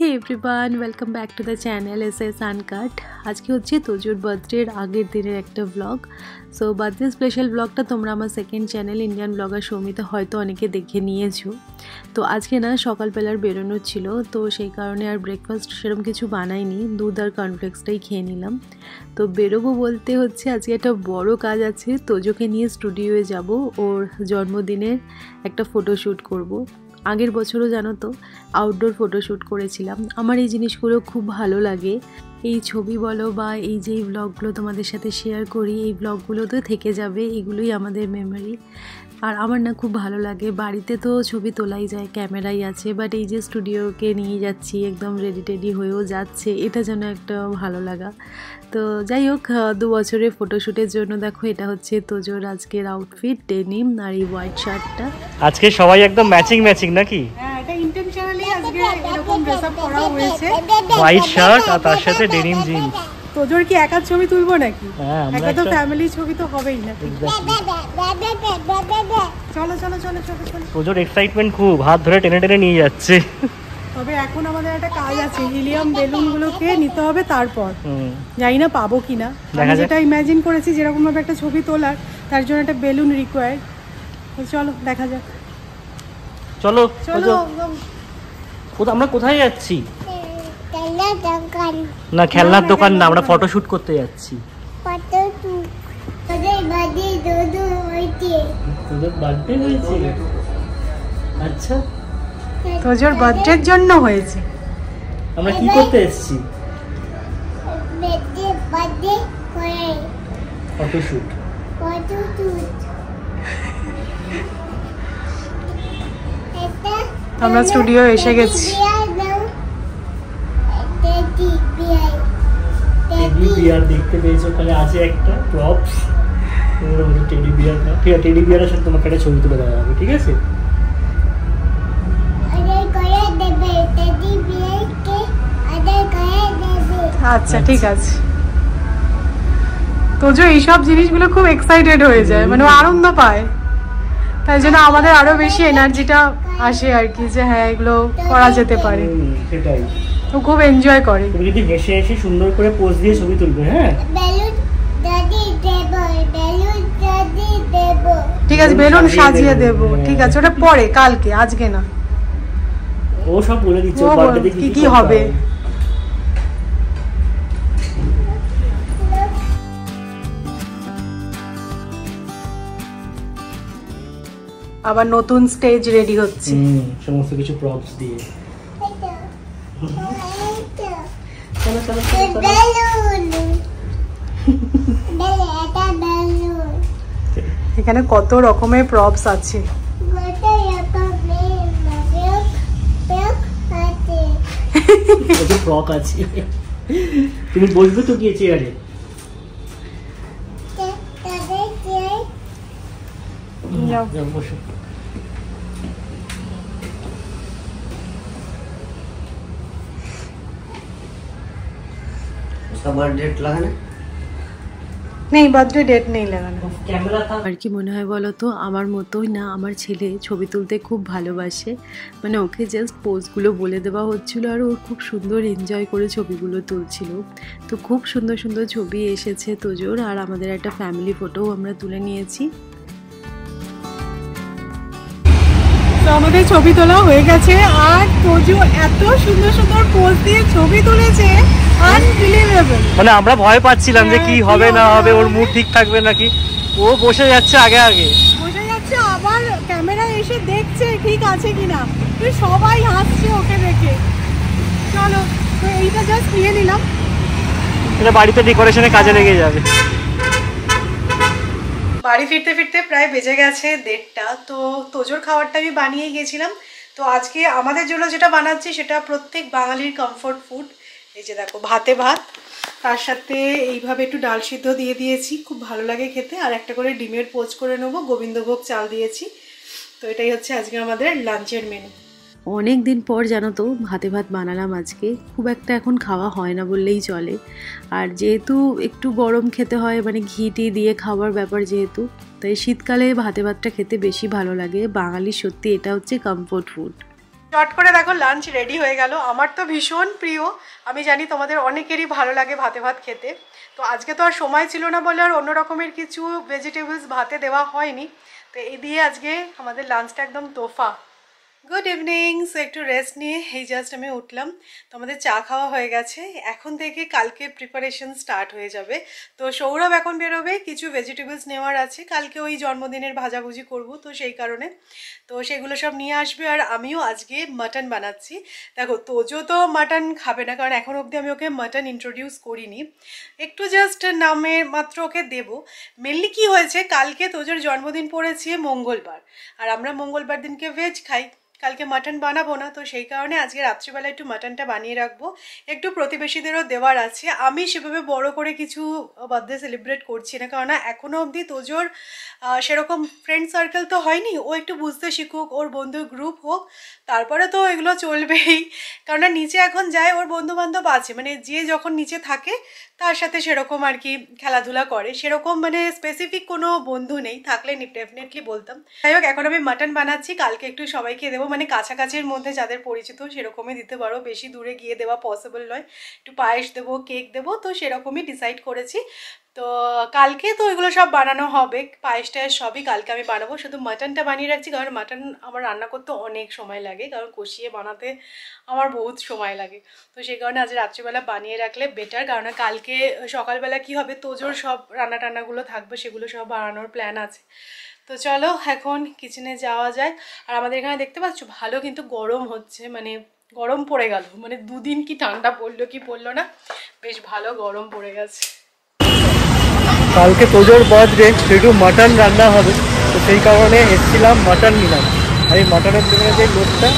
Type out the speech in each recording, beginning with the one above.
Hey everyone, welcome back to the channel S Uncut. আজকে হচ্ছে তোজোর বার্থডের আগের দিনের একটা ব্লগ। সো বার্থডে স্পেশাল ব্লগটা তোমরা আমার সেকেন্ড চ্যানেল ইন্ডিয়ান ব্লগার সৌমিতে হয়তো অনেকে দেখে নিয়েছো। তো আজকে না সকালবেলার বেরোনোর ছিল, তো সেই কারণে আর ব্রেকফাস্ট সেরকম কিছু বানাইনি, দুধ আর কর্নফ্লেক্সটাই খেয়ে নিলাম। তো বেরোবো বলতে হচ্ছে আজকে একটা বড় কাজ আছে, তোজোকে নিয়ে স্টুডিওয়ে যাব, ওর জন্মদিনের একটা ফটোশ্যুট করব। আগের বছরও জানো তো আউটডোর ফটোশ্যুট করেছিলাম। আমার এই জিনিসগুলো খুব ভালো লাগে, এই ছবি বলো বা এই যে ব্লগগুলো তোমাদের সাথে শেয়ার করি, এই ব্লগগুলো তো থেকে যাবে, এগুলোই আমাদের মেমোরি। আর আমার না খুব ভালো লাগে, বাড়িতে তো ছবি তোলাই যায়, ক্যামেরাই আছে, বাট এই যে স্টুডিওকে নিয়ে যাচ্ছি একদম রেডি টেডি হয়েও যাচ্ছে, এটা যেন একটা ভালো লাগা। তো যাই হোক, 2 বছরের ফটোশ্যুটের জন্য দেখো এটা হচ্ছে তোজোর আজকের আউটফিট, ডেনিম আর এই হোয়াইট শার্টটা। আজকে সবাই একদম ম্যাচিং ম্যাচিং নাকি? হ্যাঁ, এটা ইন্টেনশনালি আজকে এরকম ড্রেস আপ করা হয়েছে, হোয়াইট শার্ট আর তার সাথে ডেনিম জিন্স। তোজোর কি একা ছবি তুলবো নাকি? হ্যাঁ, একা তো ফ্যামিলি ছবি তো হবেই না। চলো চলো চলো চলো চলো। তোজোর এক্সাইটমেন্ট খুব, হাত ধরে টেনে টেনে নিয়ে যাচ্ছে। তবে এখন আমাদের একটা কাজ আছে, হিলিয়াম বেলুনগুলোকে নিতে হবে, তারপর জানি না পাবো কিনা। আমি যেটা ইমাজিন করেছি যেরকম ভাবে একটা ছবি তোলার, তার জন্য একটা বেলুন রিকোয়ার্ড। চলো দেখা যাক। চলো চলো। আমরা কোথায় যাচ্ছি? না, খেলনার দোকান না, আমরা ফটোশুট করতে যাচ্ছি। তোজোর বার্থডে হয়েছে? আচ্ছা, তোজোর বার্থডের জন্য হয়েছে। আমরা কি করতে এসেছি? ফটোশুট। আমরা স্টুডিও এসে গেছি। টেডি বিয়ার দেখতে পেয়েছো, ওখানে আছে একটা প্রপস, টেডি বিয়ার। ঠিক আছে, টেডি বিয়ারের সাথে তোমাকে একটা ছবি তুলে দেওয়া হবে, ঠিক আছে? আচ্ছা ঠিক আছে। তোজো এইসব জিনিসগুলো খুব এক্সাইটেড হয়ে যায়, মানে আনন্দ পায়, তাই জন্য আমাদের আরো বেশি এনার্জিটা আসে আর কি, যে হ্যাঁ এগুলো করা যেতে পারে। সেটাই, ও খুব এনজয় করে। তুমি যদি হেসে হেসে সুন্দর করে পোজ দিয়ে ছবি তুলবে। হ্যাঁ ঠিক আছে, বেলুন সাজিয়ে দেব। ঠিক আছে, ওটা পরে, কালকে, আজকে না। ও সব বলে দিচ্ছে কি কি হবে। আবার নতুন স্টেজ রেডি হচ্ছে, সমস্ত কিছু প্রপস দিয়ে। এখানে কত রকমের প্রপস আছে। ফ্রক আছে, তুমি বসবে তো গিয়ে চেয়ারে। বসো। নেই, বার্থডে ডেট নেই লাগানো। আর কি মনে হয় বলো তো, আমার মতোই না, আমার ছেলে ছবি তুলতে খুব ভালোবাসে, মানে ওকে জাস্ট পোজগুলো বলে দেওয়া হচ্ছিল আর ও খুব সুন্দর এনজয় করে ছবিগুলো তুলছিল। তো খুব সুন্দর সুন্দর ছবি এসেছে তোজোর, আর আমাদের একটা ফ্যামিলি ফটোও আমরা তুলে নিয়েছি। তো আমাদের ছবি তোলা হয়ে গেছে, আর তোজো এত সুন্দর সুন্দর পোজ দিয়ে ছবি তুলেছে, আনবিলিভেবল। মানে আমরা ভয় পাচ্ছিলাম যে কি হবে না হবে, ওর মুড ঠিক থাকবে নাকি। ও বসে যাচ্ছে আগে আগে, বসে যাচ্ছে, আবার ক্যামেরা এসে দেখছে ঠিক আছে কিনা, তো সবাই হাসছে ওকে দেখে। চলো, তো এইটা জাস্ট নিয়ে নিলাম, এটা বাড়িতে ডেকোরেশনে কাজে লেগে যাবে। বাড়ি ফিরতে ফিরতে প্রায় বেজে গেছে 1:30। তো তোজোর খাবারটা আমি বানিয়ে গিয়েছিলাম, তো আজকে আমাদের জন্য যেটা বানাচ্ছি সেটা প্রত্যেক বাঙালির কমফোর্ট ফুড। এই যে দেখো, ভাতে ভাত, তার সাথে এইভাবে একটু ডাল সিদ্ধ দিয়ে দিয়েছি, খুব ভালো লাগে খেতে, আর একটা করে ডিমের পোচ করে নেবো, গোবিন্দভোগ চাল দিয়েছি। তো এটাই হচ্ছে আজকে আমাদের লাঞ্চের মেনু। অনেক দিন পর জানো তো ভাতে ভাত বানালাম আজকে, খুব একটা এখন খাওয়া হয় না বললেই চলে। আর যেহেতু একটু গরম খেতে হয়, মানে ঘি টি দিয়ে খাওয়ার ব্যাপার যেহেতু, তাই শীতকালে ভাতে ভাতটা খেতে বেশি ভালো লাগে। বাঙালির সত্যি এটা হচ্ছে কমফোর্ট ফুড। চট করে দেখো লাঞ্চ রেডি হয়ে গেল। আমার তো ভীষণ প্রিয়, আমি জানি তোমাদের অনেকেরই ভালো লাগে ভাতে ভাত খেতে। তো আজকে তো আর সময় ছিল না বলে আর অন্য রকমের কিছু ভেজিটেবলস ভাতে দেওয়া হয়নি, তো এই দিয়ে আজকে আমাদের লাঞ্চটা একদম তোফা। Good evening. সো একটু রেস্ট নিয়ে এই জাস্ট আমি উঠলাম, তো আমাদের চা খাওয়া হয়ে গেছে। এখন থেকে কালকে প্রিপারেশন স্টার্ট হয়ে যাবে। তো সৌরভ এখন বেরোবে, কিছু ভেজিটেবলস নেওয়ার আছে, কালকে ওই জন্মদিনের ভাজাভুজি করব, তো সেই কারণে তো সেগুলো সব নিয়ে আসবে। আর আমিও আজকে মাটন বানাচ্ছি। দেখো তোজো তো মাটন খাবে না, কারণ এখন অবধি আমি ওকে মাটন ইন্ট্রোডিউস করিনি, একটু জাস্ট নামে মাত্র ওকে দেবো। মেনলি কি হয়েছে, কালকে তোজোর জন্মদিন পড়েছে মঙ্গলবার, আর আমরা মঙ্গলবার দিনকে ভেজ খাই, কালকে মাটন বানাবো না, তো সেই কারণে আজকে রাত্রিবেলা একটু মাটনটা বানিয়ে রাখবো, একটু প্রতিবেশীদেরও দেওয়ার আছে। আমি সেভাবে বড় করে কিছু বার্থডে সেলিব্রেট করছি না, কারণ এখনও অবধি তোজোর সেরকম ফ্রেন্ড সার্কেল তো হয়নি, ও একটু বুঝতে শিখুক, ওর বন্ধু গ্রুপ হোক, তারপরে তো এগুলো চলবেই। কারণ নিচে এখন যায়, ওর বন্ধু বান্ধব আছে, মানে যে যখন নিচে থাকে তার সাথে সেরকম আর কি খেলাধুলা করে, সেরকম মানে স্পেসিফিক কোনো বন্ধু নেই, থাকলে ডেফিনেটলি বলতাম। যাই হোক, এখন আমি মাটন বানাচ্ছি, কালকে একটু সবাইকে দেবো, মানে কাছাকাছির মধ্যে যাদের পরিচিত সেরকমই দিতে পারো, বেশি দূরে গিয়ে দেওয়া পসিবল নয়। একটু পায়েস দেবো, কেক দেবো, তো সেরকমই ডিসাইড করেছি। তো কালকে তো এগুলো সব বানানো হবে, পায়েস টায়েস সবই কালকে আমি বানাবো, শুধু মাটনটা বানিয়ে রাখছি, কারণ মাটন আমার রান্না করতে অনেক সময় লাগে, কারণ কষিয়ে বানাতে আমার বহুত সময় লাগে। তো সেই কারণে আজ রাত্রিবেলা বানিয়ে রাখলে বেটার, কারণ কালকে সকালবেলা কি হবে, তোজোর সব রান্না টান্নাগুলো থাকবে, সেগুলো সব বানানোর প্ল্যান আছে। তো চলো এখন কিচেনে যাওয়া যায়। আর আমাদের এখানে দেখতে পাচ্ছ ভালো কিন্তু গরম হচ্ছে, মানে গরম পড়ে গেল, মানে দুদিন কি ঠান্ডা পড়লো কি পড়লো না, বেশ ভালো গরম পড়ে গেছে। কালকে তোজোর বার্থডে, একটু মাটন রান্না হবে, তো সেই কারণে এসেছিলাম, মাটন নিলাম। আর এই মাটনের দোকানে যে লোকটা,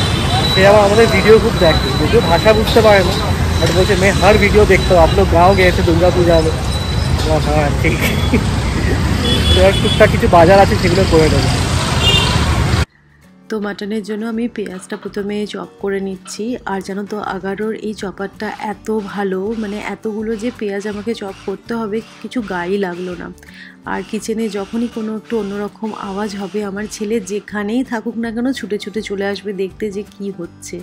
সে আবার আমাদের ভিডিও খুব দেখে, যদিও ভাষা বুঝতে পারে না, বাট বলছে मैं हर वीडियो देखता हूँ, आप लोग गाँव गए थे दुर्गा पूजा में। হ্যাঁ ঠিক, টুকটাক কিছু বাজার আছে সেগুলো করে দেবো। তো মাটনের জন্য আমি পেঁয়াজটা প্রথমে চপ করে নিচ্ছি। আর জানো তো আগারোর এই চপারটা এত ভালো, মানে এতগুলো যে পেঁয়াজ আমাকে চপ করতে হবে কিছু গায়ে লাগলো না। আর কিচেনে যখনই কোনো একটু অন্যরকম আওয়াজ হবে, আমার ছেলে যেখানেই থাকুক না কেন ছুটে ছুটে চলে আসবে দেখতে যে কি হচ্ছে।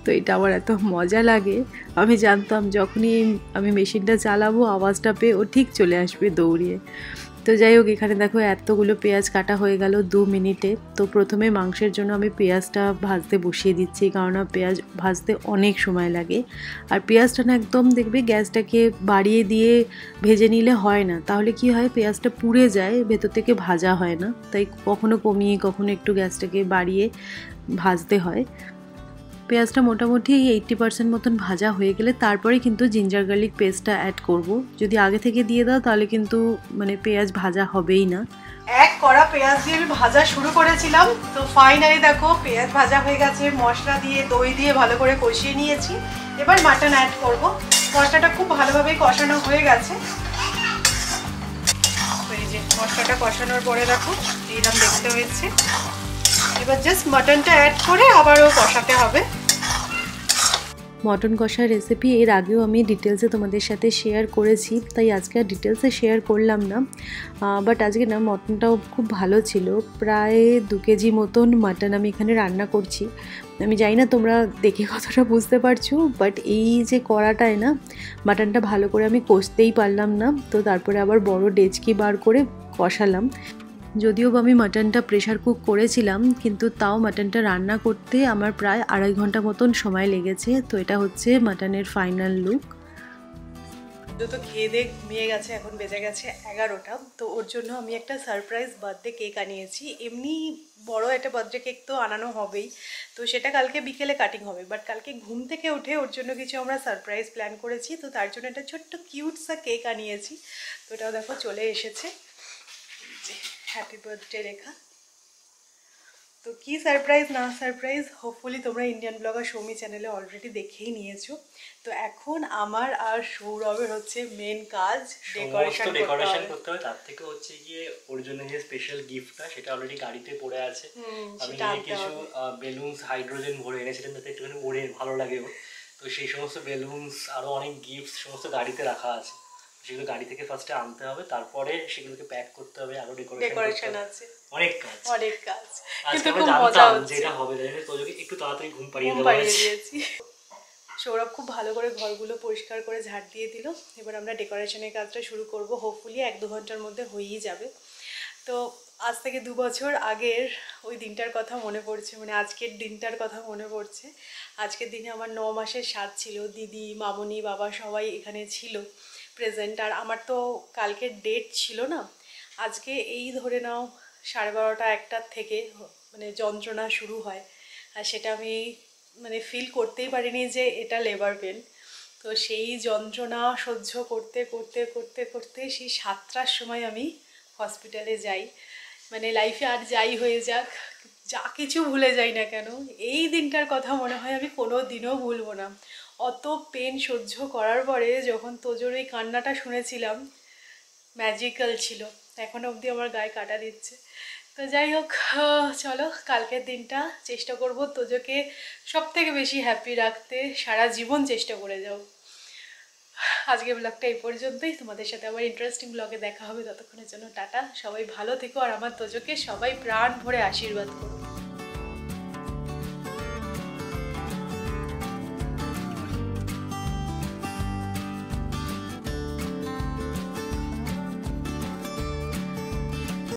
তো এটা আমার এত মজা লাগে, আমি জানতাম যখনই আমি মেশিনটা চালাবো আওয়াজটা পেয়ে ও ঠিক চলে আসবে দৌড়িয়ে। তো যাই হোক, এখানে দেখো এতগুলো পেঁয়াজ কাটা হয়ে গেল 2 মিনিটে। তো প্রথমে মাংসের জন্য আমি পেঁয়াজটা ভাজতে বসিয়ে দিচ্ছি, কারণ পেঁয়াজ ভাজতে অনেক সময় লাগে। আর পেঁয়াজটা না একদম দেখবে গ্যাসটাকে বাড়িয়ে দিয়ে ভেজে নিলে হয় না, তাহলে কি হয় পেঁয়াজটা পুড়ে যায়, ভেতর থেকে ভাজা হয় না। তাই কখনো কমিয়ে কখনো একটু গ্যাসটাকে বাড়িয়ে ভাজতে হয়। পেঁয়াজটা মোটামুটি 80% মতন ভাজা হয়ে গেলে তারপরে কিন্তু জিঞ্জার গার্লিক পেস্টটা অ্যাড করব। যদি আগে থেকে দিয়ে দাও তাহলে কিন্তু মানে পেঁয়াজ ভাজা হবেই না। এক কড়া পেঁয়াজ দিয়ে আমি ভাজা শুরু করেছিলাম, তো ফাইনালি দেখো পেঁয়াজ ভাজা হয়ে গেছে, মশলা দিয়ে দই দিয়ে ভালো করে কষিয়ে নিয়েছি। এবার মাটন অ্যাড করব। মশলাটা খুব ভালোভাবে কষানো হয়ে গেছে। এই যে মশলাটা কষানোর পরে দেখো এইরকম দেখতে হয়েছে। এবার জাস্ট মাটনটা অ্যাড করে আবারও কষাতে হবে। মটন কষার রেসিপি এর আগেও আমি ডিটেলসে তোমাদের সাথে শেয়ার করেছি, তাই আজকে আর ডিটেলসে শেয়ার করলাম না। বাট আজকে না মটনটাও খুব ভালো ছিল, প্রায় 2 কেজি মতন মাটন আমি এখানে রান্না করছি। আমি জানি না তোমরা দেখে কতটা বুঝতে পারছো, বাট এই যে কড়াটায় না মাটনটা ভালো করে আমি কষতেই পারলাম না, তো তারপরে আবার বড় ডেচকি বার করে কষালাম। যদিও আমি মাটনটা প্রেশার কুক করেছিলাম, কিন্তু তাও মাটনটা রান্না করতে আমার প্রায় 2.5 ঘন্টা মতন সময় লেগেছে। তো এটা হচ্ছে মাটনের ফাইনাল লুক। তো খেয়ে দিয়ে ঘুমিয়ে গেছে, এখন বেজে গেছে 11টা। তো ওর জন্য আমি একটা সারপ্রাইজ বার্থডে কেক আনিয়েছি। এমনি বড় একটা বার্থডে কেক তো আনানো হবেই, তো সেটা কালকে বিকেলে কাটিং হবে, বাট কালকে ঘুম থেকে উঠে ওর জন্য কিছু আমরা সারপ্রাইজ প্ল্যান করেছি। তো তার জন্য একটা ছোট্ট কিউট সা কেক আনিয়েছি। তো এটাও দেখো চলে এসেছে, হ্যাপি বার্থডে রেখা। তো কি সারপ্রাইজ না সারপ্রাইজ হোপফুলি তোমরা ইন্ডিয়ান ব্লগার সৌমি চ্যানেলে অলরেডি দেখেই নিয়েছো। তো এখন আমার আর সৌরভের হচ্ছে মেন কাজ ডেকোরেশন করতে হবে। তার থেকে হচ্ছে গিয়ে ওর জন্য যে স্পেশাল গিফটটা সেটা অলরেডি গাড়িতে পড়ে আছে। আমি কিছু বেলুনস হাইড্রোজেন ভরে এনেছিলাম যাতে একটুখানি ওড়ে ভালো লাগে, তো সেই সমস্ত বেলুনস আরো অনেক গিফট সমস্ত গাড়িতে রাখা আছে। সেগুলো গাড়ি থেকে ফার্স্টে আনতে হবে, তারপরে সেগুলোকে প্যাক করতে হবে, আরো ডেকোরেশন আছে, অনেক কাজ অনেক কাজ। কিন্তু খুব মজা হচ্ছে, যেটা হবে জানেন তো, একটু তাড়াতাড়ি ঘুম পাড়িয়ে দিয়েছি। সৌরভ খুব ভালো করে ঘরগুলো পরিষ্কার করে ঝাড় দিয়ে দিল। এবার আমরা ডেকোরেশনের কাজটা শুরু করব, হোপফুলি 1-2 ঘন্টার মধ্যে হয়েই যাবে। তো আজ থেকে 2 বছর আগের ওই দিনটার কথা মনে পড়ছে, মানে আজকের দিনটার কথা মনে পড়ছে। আজকের দিনে আমার 9 মাসের স্বাদ ছিল, দিদি, মামনি, বাবা সবাই এখানে ছিল প্রেজেন্ট। আর আমার তো কালকের ডেট ছিল না। আজকে এই ধরে নাও 12:30-1টার থেকে মানে যন্ত্রণা শুরু হয়, আর সেটা আমি মানে ফিল করতেই পারিনি যে এটা লেবার পেন। তো সেই যন্ত্রণা সহ্য করতে করতে করতে করতে সেই 7টার সময় আমি হসপিটালে যাই। মানে লাইফে আর যাই হয়ে যাক, যা কিছু ভুলে যাই না কেন, এই দিনটার কথা মনে হয় আমি কোনো দিনও ভুলবো না। অত পেন সহ্য করার পরে যখন তোজোর এই কান্নাটা শুনেছিলাম, ম্যাজিক্যাল ছিল, এখনও অবধি আমার গায়ে কাটা দিচ্ছে। তো যাই হোক, চলো কালকের দিনটা চেষ্টা করব তোজোকে সব থেকে বেশি হ্যাপি রাখতে, সারা জীবন চেষ্টা করে যাও। আজকে ব্লগটা এই পর্যন্তই, তোমাদের সাথে আবার ইন্টারেস্টিং ব্লগে দেখা হবে। ততক্ষণের জন্য টাটা, সবাই ভালো থেকো, আর আমার তোজোকে সবাই প্রাণ ভরে আশীর্বাদ করো।